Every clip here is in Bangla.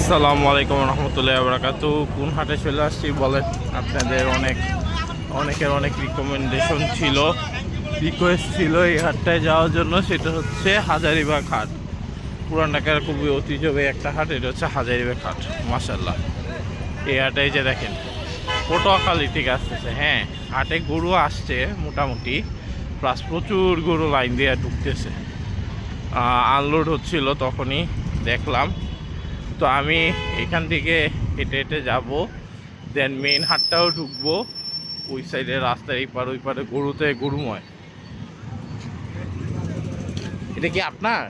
আসসালামু আলাইকুম রহমতুল্লাহি ওয়া বারাকাতুহু। কোন হাটে চলে আসছি বলেন? আপনাদের অনেকের অনেক রিকোয়েস্ট ছিল এই হাটটায় যাওয়ার জন্য। সেটা হচ্ছে হাজারীবাগ হাট। পুরান ঢাকার খুবই ঐতিহ্যবাহী একটা হাট। এটা হচ্ছে হাজারীবাগ হাট। মাশাআল্লাহ, এই হাটে যে দেখেন পটুয়াখালী থেকে আসতেছে। হ্যাঁ, হাটে গরু আসছে মোটামুটি, প্লাস প্রচুর গরু লাইন দিয়ে ঢুকতেছে। আনলোড হচ্ছিল, তখনই দেখলাম। তো আমি এখান থেকে হেঁটে হেঁটে যাবো, দেন মেইন হাটটাও ঢুকবো। ওই সাইডে রাস্তার এই পার ওই পারে গরুতে গরুময়। এটা কি আপনার?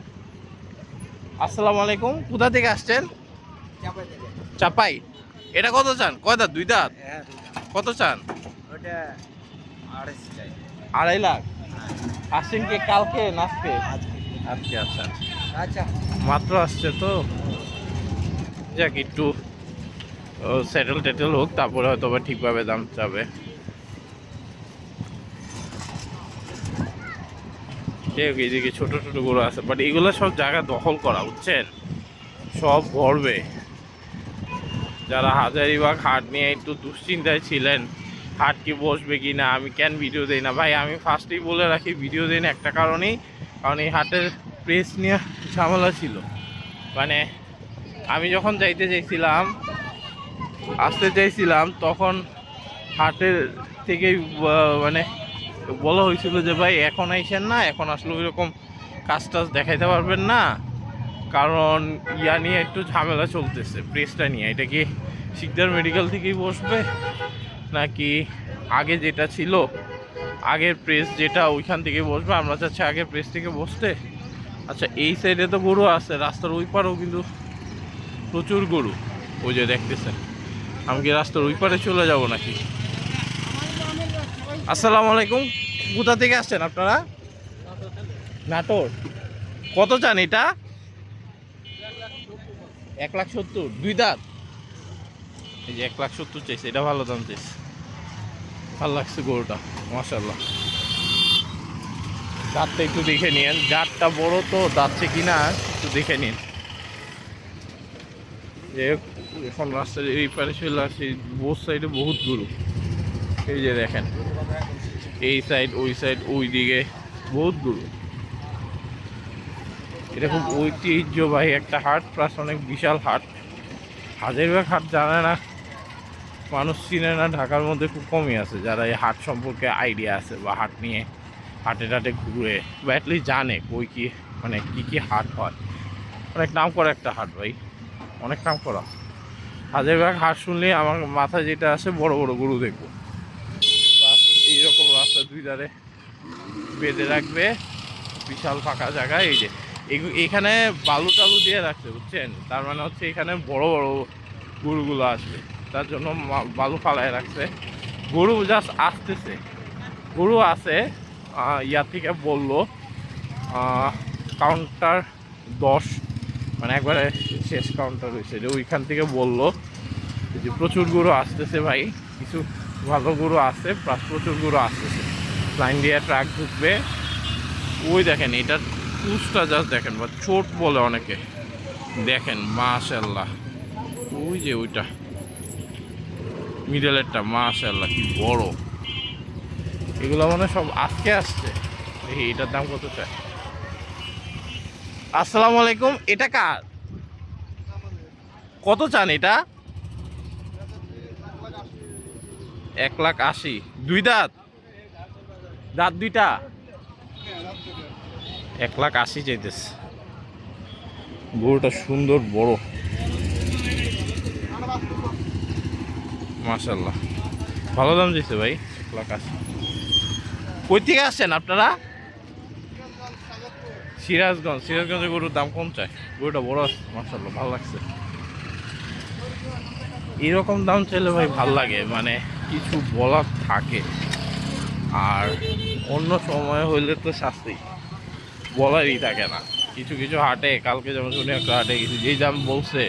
আসসালামু আলাইকুম, কোথা থেকে আসছেন? চাপাই। এটা কত চান? কয় দাঁত? দুই দাঁত? কত চান? 2.5 লাখ। আসছেন কি কালকে নাচতে? আজকে। আচ্ছা আচ্ছা, মাত্র আসছে তো, যাক একটু সেটেল হোক, তারপরে হয়তো বা ঠিকভাবে দাম চাবে। এদিকে ছোট ছোট গরু আছে, বাট এগুলো সব জায়গা দখল করা, বুঝছেন? সব গড়বে। যারা হাজারীবাগ হাট নিয়ে একটু দুশ্চিন্তায় ছিলেন, হাট কি বসবে কি না, আমি কেন ভিডিও দিই না ভাই, আমি ফার্স্টেই বলে রাখি ভিডিও দিই না একটা কারণেই, কারণ এই হাটের প্রেস নিয়ে ঝামেলা ছিল। মানে আমি যখন আসতে চাইছিলাম, তখন হাটের থেকেই মানে বলা হয়েছিল যে ভাই এখন আইসেন না, এখন আসলে ওই রকম কাজ টাজ দেখাইতে পারবেন না, কারণ ইয়া নিয়ে একটু ঝামেলা চলতেছে প্রেসটা নিয়ে। এটা কি শিকদার মেডিকেল থেকেই বসবে নাকি আগে যেটা ছিল, আগের প্রেস যেটা, ওইখান থেকে বসবে? আমরা চাচ্ছি আগের প্রেস থেকে বসতে। আচ্ছা, এই সাইডে তো গরু আছে, রাস্তার ওই পারেও কিন্তু প্রচুর গরু। ওই যে দেখতেছেন, আমি কি রাস্তার ওই পারে চলে যাব নাকি? আসসালামু আলাইকুম, কোথা থেকে আসছেন আপনারা? নাটোর। কত চান এটা? 1,70,000। দুই দাঁত? এই যে 1,70,000 চাইছে, এটা ভালো দাম চাইছে। ভালো লাগছে গরুটা, মাশাআল্লাহ। দাঁতটা একটু দেখে নিন, দাঁতটা বড় তো, দাঁতছে কিনা একটু দেখে নিন। যে এখন রাস্তার এই পারে চলে আসে, বোথ সাইডে বহুত গরু। এই যে দেখেন, এই সাইড ওই সাইড ওই দিকে বহুত গরু। এটা খুব ঐতিহ্যবাহী একটা হাট, প্লাস অনেক বিশাল হাট। হাজারীবাগ হাট জানে না মানুষ, চিনে না, ঢাকার মধ্যে খুব কমই আছে যারা এই হাট সম্পর্কে আইডিয়া আছে, বা হাট নিয়ে হাটে টাটে ঘুরে, বা অ্যাটলিস্ট জানে কই কি, মানে কি কি হাট হয়। অনেক নাম করা একটা হাট ভাই, অনেক নাম করা। হাজারীবাগ হাট শুনলে আমার মাথায় যেটা আসে, বড় বড় গরু দেখবো, প্লাস এইরকম রাস্তা দুই ধারে বেঁধে রাখবে, বিশাল ফাঁকা জায়গা। এই যে এখানে বালু টালু দিয়ে রাখছে, বুঝছেন? তার মানে হচ্ছে এখানে বড় বড় গরুগুলো আসবে, তার জন্য বালু ফালায় রাখছে। গরু জাস্ট আসতেছে, গরু আছে। ইয়ার থেকে বললো কাউন্টার 10, মানে একবারে শেষ কাউন্টার হয়েছে, যে ওইখান থেকে বললো যে প্রচুর গরু আসতেছে ভাই, কিছু ভালো গরু আছে, প্লাস প্রচুর গরু আসতেছে। লাইন দিয়ে ট্রাক ঢুকবে। ওই দেখেন, এটার চুজটা জাস্ট দেখেন, বা চোট বলে অনেকে, দেখেন মাশাআল্লাহ। ওই যে ওইটা মিডলেরটা, মাশাআল্লাহ কি বড়। এগুলো মানে সব আজকে আসছে। দেখি এটার দাম কত চায়। আসসালামু আলাইকুম, এটা কার? কত চান এটা? 1,80,000। দুই দাঁত? দাঁত দুইটা? 1,80,000 চাইতেছে। গরুটা সুন্দর বড়, মাশাআল্লাহ ভালো দাম দিচ্ছে ভাই। 1,80,000। কই থেকে আসছেন আপনারা? সিরাজগঞ্জে গরুর দাম কম চায়। গরুটা বড় আছে, মাশাআল্লাহ ভালো লাগছে। এরকম দাম চাইলে ভাই ভাল লাগে, মানে কিছু বলার থাকে। আর অন্য সময় হইলে তো শাস্তি বলারই থাকে না। কিছু কিছু হাটে, কালকে যেমন শুনে একটা হাটে গেছি, যেই দাম বলছে,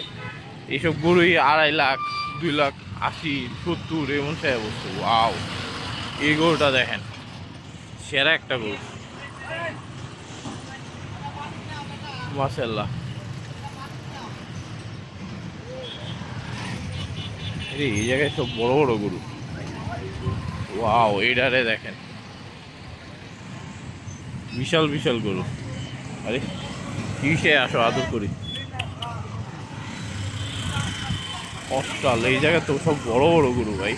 এইসব গরুই 2.5 লাখ, 2,80,000, 70 এমন চাই বলছে। ওয়াও, এই গরুটা দেখেন, সেরা একটা গরু, মাশাআল্লাহ। এই জায়গায় সব বড় বড় গরু। ওয়াও, এটারে দেখেন, বিশাল বিশাল গরু। আরে কিসে আসো, আদর করি। অস্ট্রাল, এই জায়গায় তো সব বড় বড় গরু ভাই।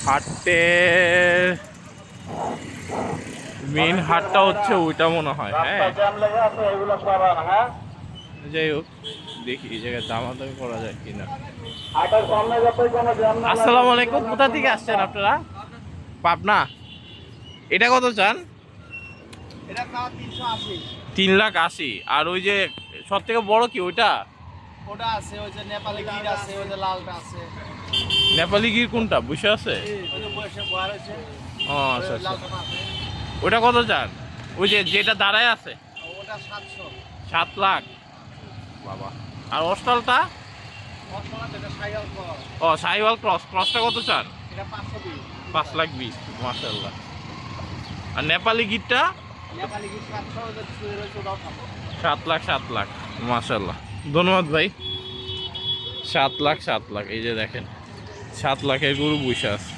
হাটের মেইন হাটটা হচ্ছে ওইটা মনে হয়। হ্যাঁ, যাই হোক, দেখি এই জায়গায় দামাদামি করা যায় কিনা। আসসালামু আলাইকুম, কোথা থেকে আসছেন আপনারা? পাবনা। এটা কত চান? 3,80,000। আর ওই যে সব থেকে বড় কি ওইটা? ওটা আছে, ওই যে নেপালি গির আছে, ওই যে লালটা আছে। নেপালি গির কোনটা বসে আছে? ওই যে বসে বয়ার আছে। ও আচ্ছা আচ্ছা। লালটা আছে। ওটা কত চান? ওই যে যেটা দাঁড়ায় আছে? ওটা 700। 7 লাখ বাবা। আর অস্ট্রালটা? অস্ট্রাল এটা সাইয়াল ক্রস। ও সাইওয়াল ক্রস, ক্রসটা কত চান? এটা 520। 5,20,000, মাশাআল্লাহ। আর নেপালি গিরটা? নেপালি গির 700, ওটা ছুঁয়ে রয়েছে, ওটাও 7 লাখ, মাশাআল্লাহ। ধন্যবাদ ভাই। 7 লাখ, এই যে দেখেন 7 লাখের গরু বসে আছে।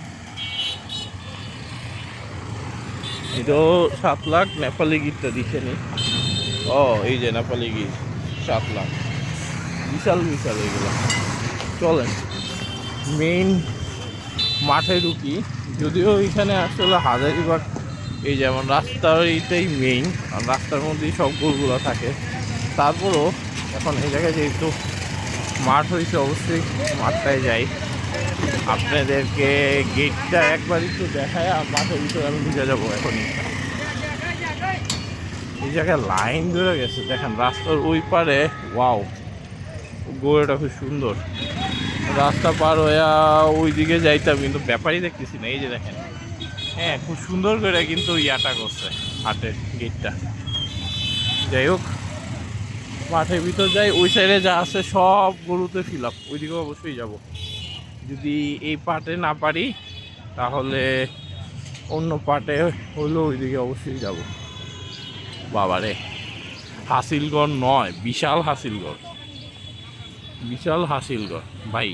এটাও 7 লাখ। নেপালি গিরটা দিচ্ছে নি। ও এই যে নেপালি গির 7 লাখ, বিশাল বিশাল এগুলো। চলেন মেইন মাঠে ঢুকি। যদিও এখানে আসলে হাজারিবাগ এই যেমন রাস্তার এইটাই মেইন, আর রাস্তার মধ্যেই সব গরুগুলো থাকে। তারপরও এখন এই জায়গায় যেহেতু মাঠ হয়েছে, অবশ্যই মাঠটায় যাই। আপনাদেরকে গেটটা একবার একটু দেখায়, আর মাঠের ভিতরে আমি ঢুকে যাবো এখনই। এই জায়গায় লাইন ধরে গেছে দেখেন রাস্তার ওই পারে। ওয়াও, গরুটা খুব সুন্দর। রাস্তা পার হয়ে ওই দিকে যাইতাম, কিন্তু ব্যাপারই দেখতেছি না। এই যে দেখেন, হ্যাঁ খুব সুন্দর করে কিন্তু ইয়াটা করছে হাটের গেটটা। যাই হোক, মাঠের ভিতর যাই। ওই সাইডে যা আছে সব গরুতে ফিল আপ, ওইদিকে অবশ্যই যাব। যদি এই পার্টে না পারি তাহলে অন্য পার্টে হলেও ওইদিকে অবশ্যই যাব। বাবারে, হাসিলগড় নয়, বিশাল হাসিলগড়, বিশাল হাসিলগড় ভাই।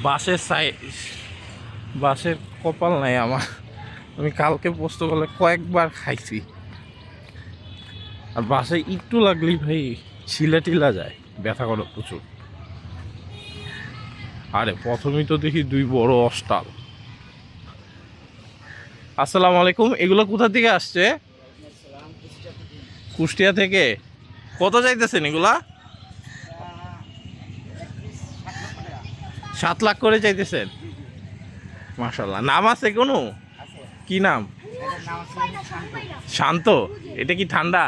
বাসের বাসের কপাল নাই আমার। আমি কালকে পোস্ত করলে কয়েকবার খাইছি। আর বাসে একটু লাগলেই ভাই ছিলা যায়, ব্যথা করে প্রচুর। আরে প্রথমেই তো দেখি 2 বড় অস্টাল। আসসালামু আলাইকুম, এগুলো কোথা থেকে আসছে? কুষ্টিয়া থেকে। কত চাইতেছেন এগুলা? 7 লাখ করে চাইতেছেন? মাশাআল্লাহ। নাম আছে কোনো? কি নাম? শান্ত। এটা কি ঠান্ডা?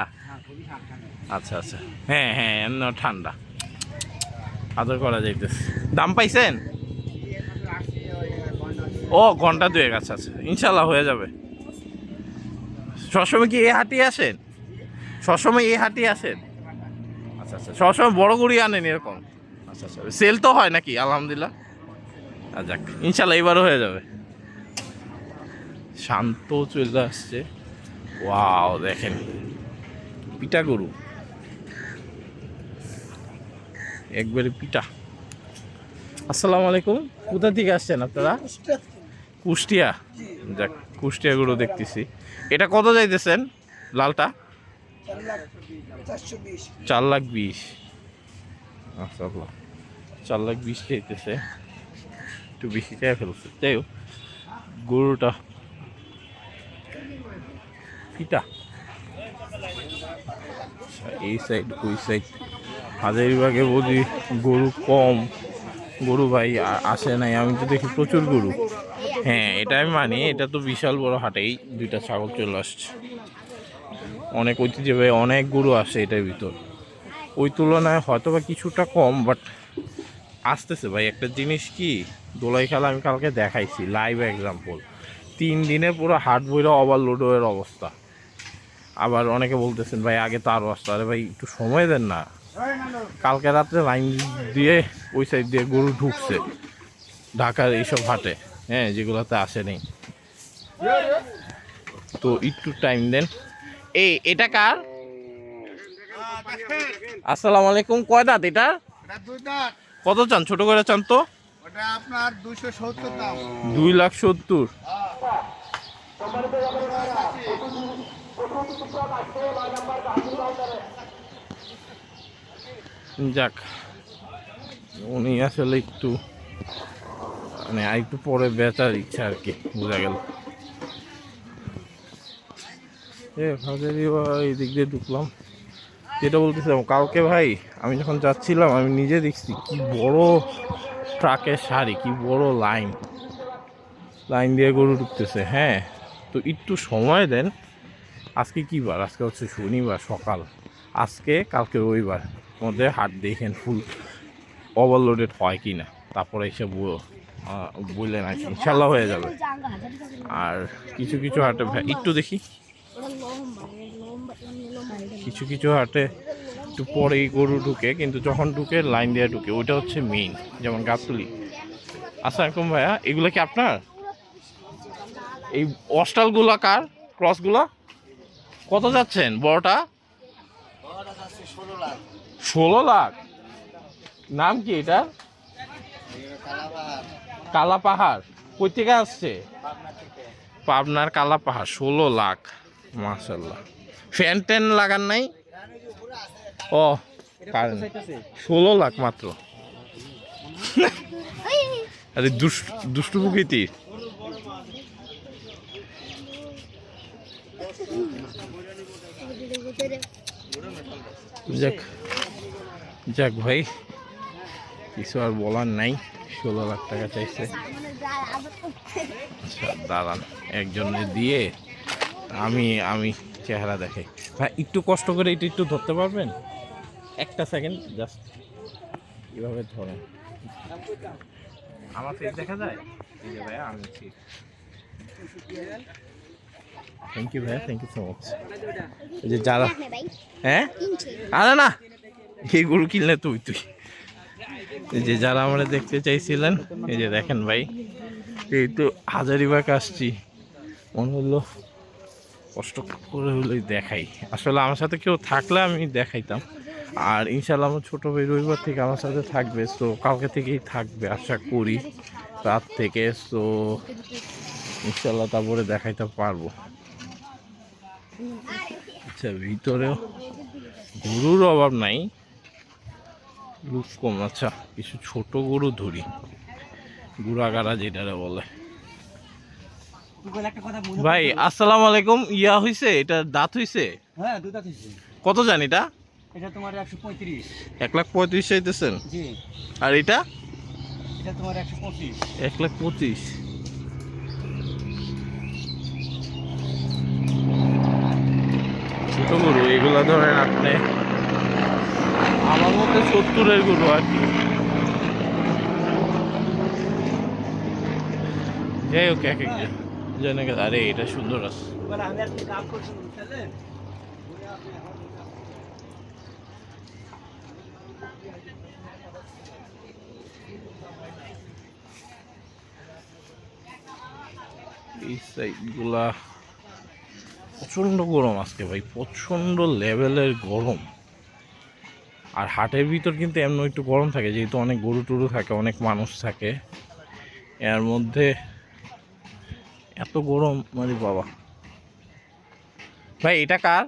আচ্ছা আচ্ছা, হ্যাঁ হ্যাঁ, এমন ঠান্ডা, আদর করা যাইতেছে। দাম পাইছেন? ও ঘন্টা 2 আচ্ছা আচ্ছা, ইনশাল্লাহ হয়ে যাবে। সবসময় কি এই হাটে আসেন? সবসময় এই হাটে আসেন? আচ্ছা আচ্ছা, সবসময় বড় গরুই আনেন এরকম? আচ্ছা আচ্ছা, সেল তো হয় নাকি? আলহামদুলিল্লাহ। যাক, ইনশাল্লাহ এবারও হয়ে যাবে। শান্ত চলে আসছে। ওয়াও, দেখেন পিটা গরু, একবারে পিটা। আসসালামু আলাইকুম, কোথা থেকে আসছেন আপনারা? কুষ্টিয়া। যাক, কুষ্টিয়া গরু দেখতেছি। এটা কত যাইতেছেন লালটা? 4,20,000। আচ্ছা, 4,20,000 চাইতেছে, একটু বেশি চাই ফেলছে। যাই হোক, গরুটা পিটা। এই সাইড ওই সাইড হাজারিবাগে বুঝি গরু কম, গরু ভাই আসে নাই। আমি তো দেখি প্রচুর গরু। হ্যাঁ, এটা আমি মানি, এটা তো বিশাল বড় হাটেই 2টা ছাগল চলে আসছে। অনেক ঐতিহ্যবাহী অনেক গরু আসে এটার ভিতর। ওই তুলনায় হয়তো বা কিছুটা কম, বাট আসতেছে ভাই। একটা জিনিস কি, দোলাই খেলা আমি কালকে দেখাইছি, লাইভ এক্সাম্পল। 3 দিনে পুরো হাট বইরা ওভারলোডের অবস্থা। আবার অনেকে বলতেছেন ভাই আগে তো আরও আসতো। আরে ভাই একটু সময় দেন না। কালকে রাত্রে লাইন দিয়ে ওই সাইড দিয়ে গরু ঢুকছে ঢাকার এইসব হাটে, হ্যাঁ, যেগুলোতে আসে নেই। তো একটু টাইম দেন। এটা কার? আসসালামু আলাইকুম, কয় দাঁত এটা? কত চান, ছোট করে চান তো? ওটা আপনার 270 দাম। 2,70,000। যাক, উনি আসলে একটু মানে একটু পরে বেচার ইচ্ছা আর কি, বোঝা গেল। এই দিক দিয়ে ঢুকলাম, যেটা বলতেছিলাম কালকে ভাই আমি যখন যাচ্ছিলাম আমি নিজে দেখছি কি বড় ট্রাকের সারি, কি বড় লাইন দিয়ে গরু ঢুকতেছে। হ্যাঁ, তো একটু সময় দেন। আজকে কি বার? আজকে হচ্ছে শনিবার সকাল, আজকে কালকে রবিবার মধ্যে হাট দেখেন ফুল ওভারলোডেড হয় কি না, তারপরে এসে বললেন আর কি, ইনশাল্লাহ হয়ে যাবে। আর কিছু কিছু হাটে একটু দেখি, কিছু কিছু হাটে একটু পরেই গরু ঢুকে, কিন্তু যখন ঢুকে লাইন দিয়ে ঢুকে, ওইটা হচ্ছে মেইন। যেমন গাবতলী। আসসালামাইকুম ভাইয়া, এগুলো কি আপনার? এই অস্টালগুলা কার? ক্রসগুলা কত যাচ্ছেন? বড়টা 16 লাখ। নাম কি এটা? কালা পাহাড়। কই থেকে আসছে? পাবনার কালা পাহাড়। 16 লাখ, মাশাল্লাহ। ফ্যান ট্যান লাগান নাই? ও, 16 লাখ মাত্র। আরে দুষ্টু প্রকৃতি। যাক যাক ভাই, কিছু আর বলার নাই। 16 লাখ টাকা চাইছে। আচ্ছা দাঁড়ান, একজনের দিয়ে আমি চেহারা দেখাই। ভাই একটু কষ্ট করে এটা একটু ধরতে পারবেন? একটা সেকেন্ড জাস্ট এভাবে ধরেন। আমার ফেস দেখা যায়? এই যে ভাইয়া আমি ঠিক। থ্যাংক ইউ ভাইয়া, থ্যাংক ইউ সো মাচ। এই যে যারা, হ্যাঁ আরে না, এই গরু কিনলে তুই এই যে যারা আমরা দেখতে চাইছিলেন, এই যে দেখেন ভাই, এই তো হাজারিবাগ আসছি, মনে হলো কষ্ট করে হলেই দেখাই। আসলে আমার সাথে কেউ থাকলে আমি দেখাইতাম, আর ইনশাল্লাহ আমার ছোটো ভাই রবিবার থেকে আমার সাথে থাকবে, তো কালকে থেকেই থাকবে আশা করি রাত থেকে। তো ইনশাল্লাহ তারপরে দেখাইতে পারবো। আচ্ছা, ভিতরেও গরুর অভাব নাই, লুক কম। আচ্ছা, কিছু ছোট গরু ধরি, গুড়াগাড়া যেটারে বলে। ভাই আসসালামু আলাইকুম। ইয়া হইছে, এটা দাঁত হইছে? হ্যাঁ, দুধ আছে। কত জান এটা? এটা তোমার 135। 1,35,000 চাইতেছেন? জি। আর এটা? এটা তোমার 125। 1,25,000। ছোট গরু এগুলা ধরেন আপনি আমার মধ্যে 70-এর গরু আর কি। যাই হোক, এক এক জনে গেছে। আরে এটা সুন্দর আছে। এই সাইডগুলা প্রচণ্ড গরম আজকে ভাই, প্রচণ্ড লেভেলের গরম। আর হাটের ভিতর কিন্তু এমন একটু গরম থাকে, যেহেতু অনেক গরু টরু থাকে, অনেক মানুষ থাকে, এর মধ্যে এত গরম মানে বাবা। ভাই এটা কার?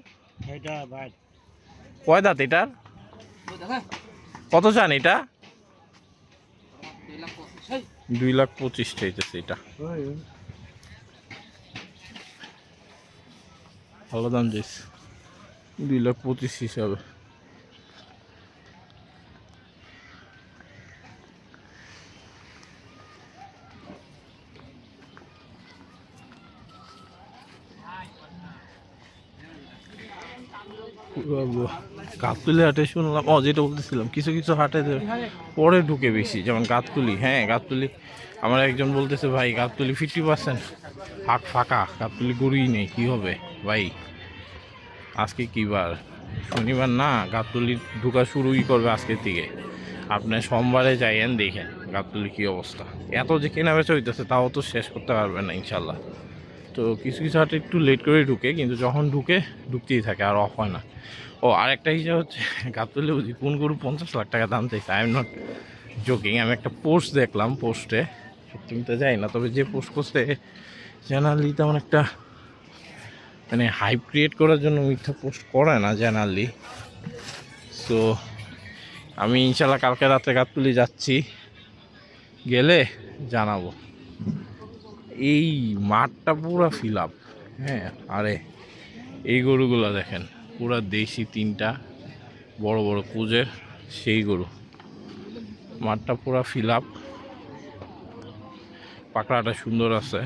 এটা ভাই কয় দাঁত এটার? কত চান এটা? 2,25,000 চাইতেছে এটা। ভালো দাম চাইছে, 2,25,000 হিসাবে। গাবতলী হাটে শুনলাম, যেটা বলতেছিলাম, কিছু কিছু হাটে পরে ঢুকে বেশি, যেমন গাবতলী। হ্যাঁ, গাবতলী আমার একজন বলতেছে ভাই গাবতলী 50% হাট ফাঁকা, গাবতলী গরুই নেই, কী হবে ভাই? আজকে কী বার? শনিবার না? গাবতলী ঢুকা শুরুই করবে আজকের থেকে। আপনি সোমবারে যাইয়েন, দেখেন গাবতলী কী অবস্থা। এত যে কেনা বেচা হইতেছে তাও তো শেষ করতে পারবেন না ইনশাল্লাহ। তো কিছু কিছু হাটে একটু লেট করে ঢুকে, কিন্তু যখন ঢুকতেই থাকে, আর অফ হয় না। ও আরেকটা হিসাব হচ্ছে, গাবতলী বুঝি কোন গরু 50 লাখ টাকা দাম চাইছে। I am not joking. আমি একটা পোস্ট দেখলাম, পোস্টে তুমি তো যাই না, তবে যে পোস্ট করছে জেনারেলি তেমন একটা মানে হাইপ ক্রিয়েট করার জন্য মিথ্যা পোস্ট করে না জেনারেলি। সো আমি ইনশাল্লাহ কালকে রাত্রে গাবতলী যাচ্ছি, গেলে জানাবো। এই মাঠটা পুরো ফিল আপ। হ্যাঁ, আরে এই গরুগুলো দেখেন, পুরো দেশি 3টা বড় বড় পুজের সেই গরু। মাঠটা পুরো ফিল আপ। পাকড়াটা সুন্দর আছে,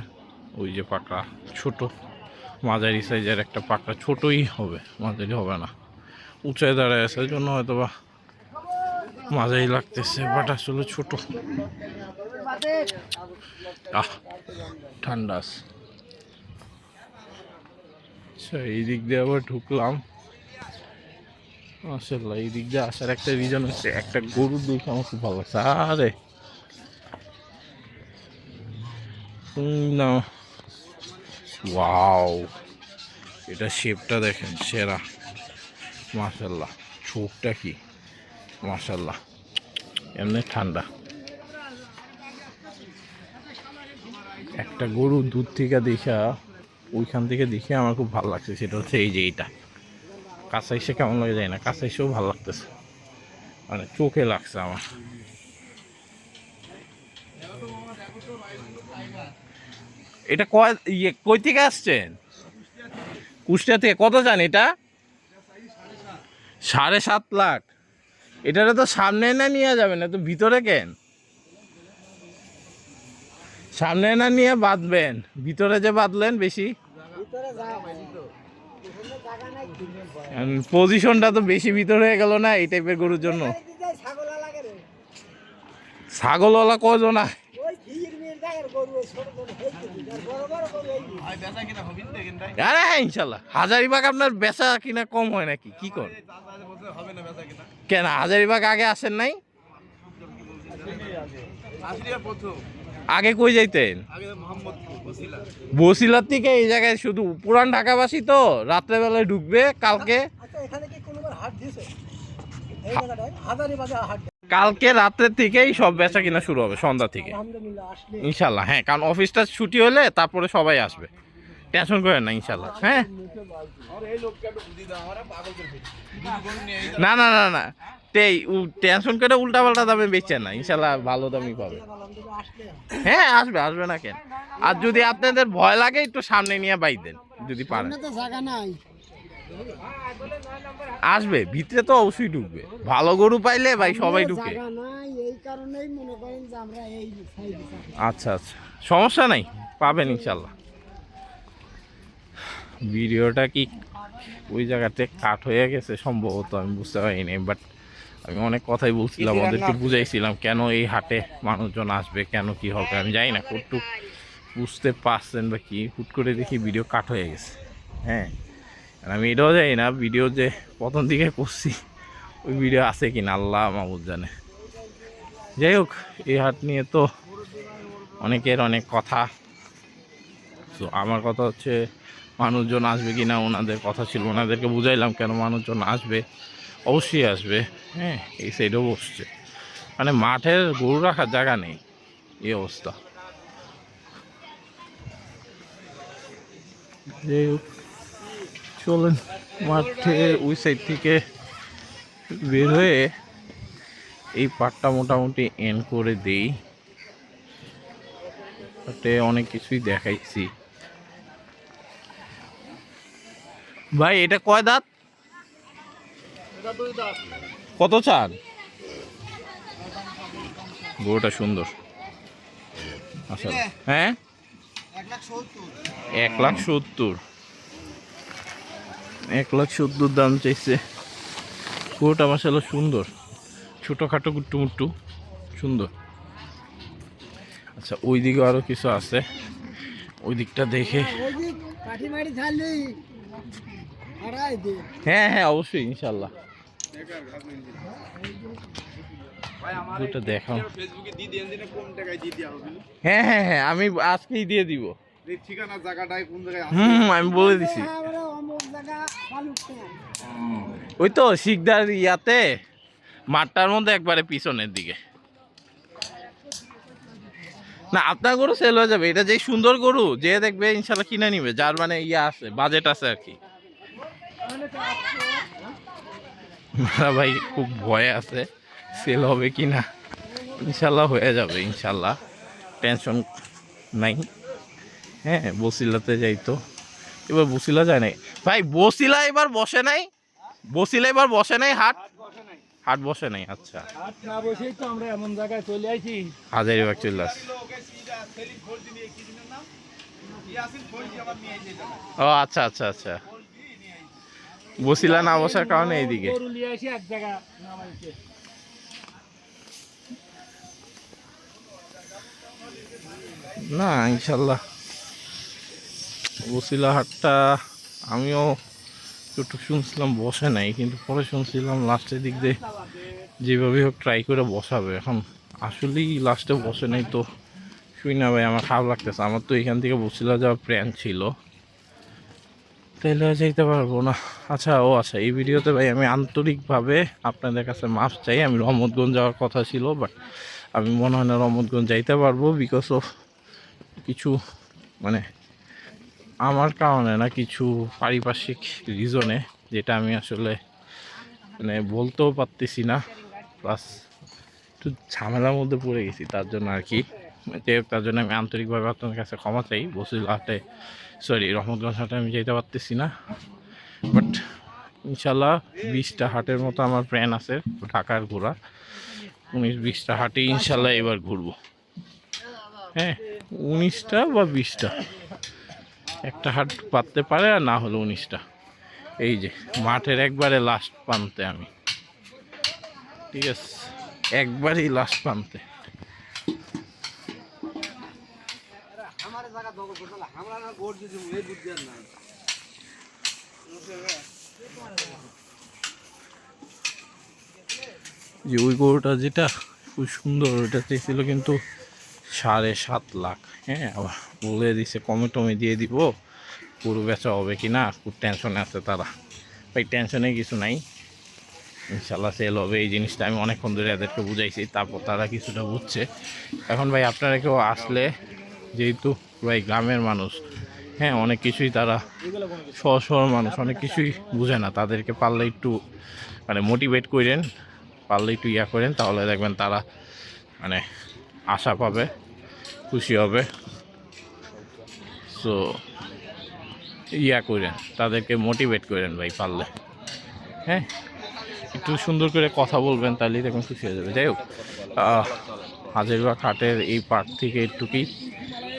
ওই যে পাকড়া ছোট মাঝারি সাইজের একটা পাকড়া, ছোটই হবে, মাঝারি হবে না, উঁচায় দাঁড়ায় আছে, ওই জন্য হয়তো বা মাঝারি লাগতেছে, বাট আসলে ছোট। ঠান্ডা আছে। আচ্ছা, এই দিক দিয়ে আবার ঢুকলাম। মাশাআল্লাহ, এই দিক দিয়ে আসার একটা রিজন হচ্ছে একটা গরুর দেখে আমার খুব ভালো লাগছে। আরে না, ওয়াও, এটা শেপটা দেখেন সেরা। মাশাআল্লাহ, চোখটা কি মাশাআল্লাহ, এমনি ঠান্ডা। একটা গরু দূর থেকে দেখা, ওইখান থেকে দেখে আমার খুব ভালো লাগছে, সেটা হচ্ছে এই যে এইটা। কাছে এসে কেমন লাগে যায় না, কাছে এসেও ভালো লাগতেছে, মানে চোখে লাগছে আমার। এটা কই থেকে আসছেন? কুষ্টিয়া থেকে। কত জান এটা? 7.5 লাখ। এটারে তো সামনে না নিয়ে যাবেন, তো ভিতরে কেন? সামনে না নিয়ে বাঁধবেন, ভিতরে যে বাঁধলেন বেশি। পজিশনটা তো বেশি ভিতরে হয়ে গেল না এই টাইপের গরুর জন্য। ছাগলওয়ালা কজন? আরে হ্যাঁ, ইনশাল্লাহ। হাজারিবাগ আপনার বেচা কিনা কম হয় নাকি? কি কর কেন? হাজারিবাগ আগে আসেন নাই? আগে কই যাইতেন? বসিলার থেকে এই জায়গায় শুধু পুরান ঢাকাবাসী তো রাত্রেবেলায় ঢুকবে। কালকে রাত্রের থেকেই সব বেচা কিনা শুরু হবে, সন্ধ্যা থেকে ইনশাল্লাহ। হ্যাঁ, কারণ অফিসটা ছুটি হলে তারপরে সবাই আসবে, টেনশন করেন না ইনশাল্লাহ। হ্যাঁ, না না না না, টেনশন করে উল্টা পাল্টা দামে বেচছেন না, ইনশাল্লাহ ভালো দামই পাবে। হ্যাঁ, আসবে, আসবে না কেন? আর যদি আপনাদের ভয় লাগে একটু সামনে নিয়ে বাইক দেন যদি পারেন। আসবে, ভিতরে তো অবশ্যই ঢুকবে। ভালো গরু পাইলে ভাই সবাই ঢুকে। আচ্ছা আচ্ছা, সমস্যা নাই, পাবেন ইনশাল্লাহ। ভিডিওটা কি ওই জায়গাতে কাট হয়ে গেছে সম্ভবত, আমি বুঝতে পারিনি। বাট আমি অনেক কথাই বলছিলাম, ওদেরকে বুঝাইছিলাম কেন এই হাটে মানুষজন আসবে, কেন কি হবে আমি জানি না, কতটুক বুঝতে পারছেন বা কি। হুট করে দেখি ভিডিও কাট হয়ে গেছে। হ্যাঁ, আমি এটাও জানি না ভিডিও যে প্রথম দিকে করছি ওই ভিডিও আছে কিনা, আল্লাহ মাহবুব জানে। যাই হোক, এই হাট নিয়ে তো অনেকের অনেক কথা। তো আমার কথা হচ্ছে মানুষজন আসবে কি না, ওনাদের কথা ছিল, ওনাদেরকে বুঝাইলাম কেন মানুষজন আসবে, অবশ্যই আসবে। হ্যাঁ, এই সাইডেও বসছে, মানে মাঠের গরু রাখার জায়গা নেই, এই অবস্থা। যাই হোক, চলেন মাঠে ওই সাইড থেকে বের হয়ে এই পাটটা মোটামুটি এন্ড করে দেই। অনেক কিছুই দেখাইছি ভাই। এটা কয় দাঁত? কত চান? গরুটা সুন্দর। আচ্ছা, হ্যাঁ, 1,70,000। 1,70,000 দাম চাইছে। গরুটা মাশাআল্লাহ সুন্দর, ছোটোখাটো গুট্টু মুট্টু সুন্দর। আচ্ছা, ওই দিকে আরো কিছু আছে, ওই দিকটা দেখে। হ্যাঁ হ্যাঁ, অবশ্যই ইনশাল্লাহ। দেখাও। হ্যাঁ হ্যাঁ হ্যাঁ, আমি আজকেই দিয়ে দিব। আমি বলে দিছি। ওই তো শিকদার ইয়াতে, মাঠটার মধ্যে একবারে পিছনের দিকে। না আপনার গরু সেল হয়ে যাবে, এটা যে সুন্দর গরু যে দেখবে ইনশাল্লাহ কিনে নিবে, যার মানে ইয়ে আছে, বাজেট আছে আর কি। ভাই খুব ভয় আছে সেল হবে কিনা, ইনশাল্লাহ হয়ে যাবে ইনশাল্লাহ, টেনশন নাই। হ্যাঁ বসিলাতে যাইতো, এবার বসিলা যায় নাই ভাই, বসিলা এবার বসে নাই, বসিলা এবার বসে নাই হাট, হাট বসে নাই। আচ্ছা হাট না বসেই তো আমরা এমন জায়গায় চলে আইছি। হাজারিবাগ চলে আসছে। ও আচ্ছা আচ্ছা আচ্ছা, বসিলা না বসার কারণে এইদিকে। গরু নিয়ে আসি এক জায়গা নামাইছে। না ইনশাল্লাহ বসিলা হাটটা আমিও একটু শুনছিলাম বসে নাই, কিন্তু পরে শুনছিলাম লাস্টের দিক দিয়ে যেভাবে হোক ট্রাই করে বসাবে। এখন আসলেই লাস্টে বসে নাই তো শুই না ভাই, আমার খারাপ লাগতেছে। আমার তো এখান থেকে বসিলা যাওয়ার প্ল্যান ছিল, তাইলে যাইতে পারবো না। আচ্ছা ও আচ্ছা, এই ভিডিওতে ভাই আমি আন্তরিকভাবে আপনাদের কাছে মাফ চাই। আমি রহমতগঞ্জ যাওয়ার কথা ছিল, বাট আমি মনে হয় না রহমতগঞ্জ যাইতে পারবো, বিকজ অফ কিছু মানে আমার কারণে না, কিছু পারিপার্শ্বিক রিজনে, যেটা আমি আসলে মানে বলতেও পারতেছি না, প্লাস একটু ঝামেলার মধ্যে পড়ে গেছি, তার জন্য আর কি। যাই হোক, তার জন্য আমি আন্তরিকভাবে আপনাদের কাছে ক্ষমা চাই। বসিরহাটে সরি রহমতগঞ্জ হাটে আমি যেতে পারতেছি না, বাট ইনশাল্লাহ 20টা হাটের মতো আমার প্ল্যান আছে ঢাকার ঘোরা, 19-20টা হাটে ইনশাল্লাহ এবার ঘুরবো। হ্যাঁ 19টা বা 20টা, একটা হাট পাততে পারে, আর না হলো 19টা। এই যে মাঠের একবারে লাস্ট প্রান্তে আমি, ঠিক আছে, একবারেই লাস্ট প্রান্তে। যে ওই গরুটা যেটা খুব সুন্দর, ওইটা চেয়েছিল কিন্তু 7.5 লাখ। হ্যাঁ আবার বলে দিছে কমে টমে দিয়ে দিব, গরু বেচা হবে কি না, খুব টেনশনে আছে তারা। ভাই টেনশনে কিছু নাই, ইনশাল্লাহ সেল হবে। এই জিনিসটা আমি অনেকক্ষণ ধরে এদেরকে বুঝাইছি, তারপর তারা কিছুটা বুঝছে। এখন ভাই আপনারা কেউ আসলে, যেহেতু ভাই গ্রামের মানুষ, হ্যাঁ অনেক কিছুই তারা শহর মানুষ অনেক কিছুই বুঝে না, তাদেরকে পারলে একটু মানে মোটিভেট করেন, পারলে একটু ইয়া করেন, তাহলে দেখবেন তারা মানে আশা পাবে, খুশি হবে। সো ইয়া করেন, তাদেরকে মোটিভেট করেন ভাই পারলে। হ্যাঁ একটু সুন্দর করে কথা বলবেন, তাহলেই দেখুন খুশি হয়ে যাবে। যাই হোক, হাজারীবাগ হাটের এই পার্ট থেকে একটুকুই,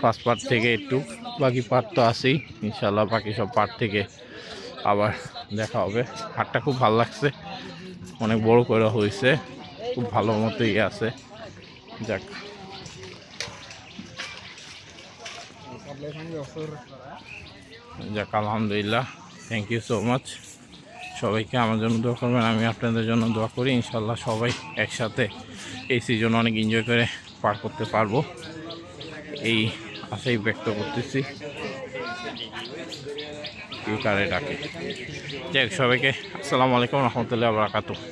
ফার্স্ট পার্ট থেকে একটু, বাকি পার্ট তো আছেই ইনশাল্লাহ, বাকি সব পার্ট থেকে আবার দেখা হবে। হাটটা খুব ভালো লাগছে, অনেক বড় করে হয়েছে, খুব ভালো মতো ইয়ে আছে। যাক যাক আলহামদুলিল্লাহ, থ্যাংক ইউ সো মাচ। সবাইকে আমার জন্য দোয়া করবেন, আমি আপনাদের জন্য দোয়া করি। ইনশাল্লাহ সবাই একসাথে এই সিজন অনেক এনজয় করে পার করতে পারবো, এই আশাই ব্যক্ত করতেছি। এই কারে ডাকে। যাই হোক, সবাইকে আসসালামু আলাইকুম রহমতুল্লাহ বারাকাতুহু।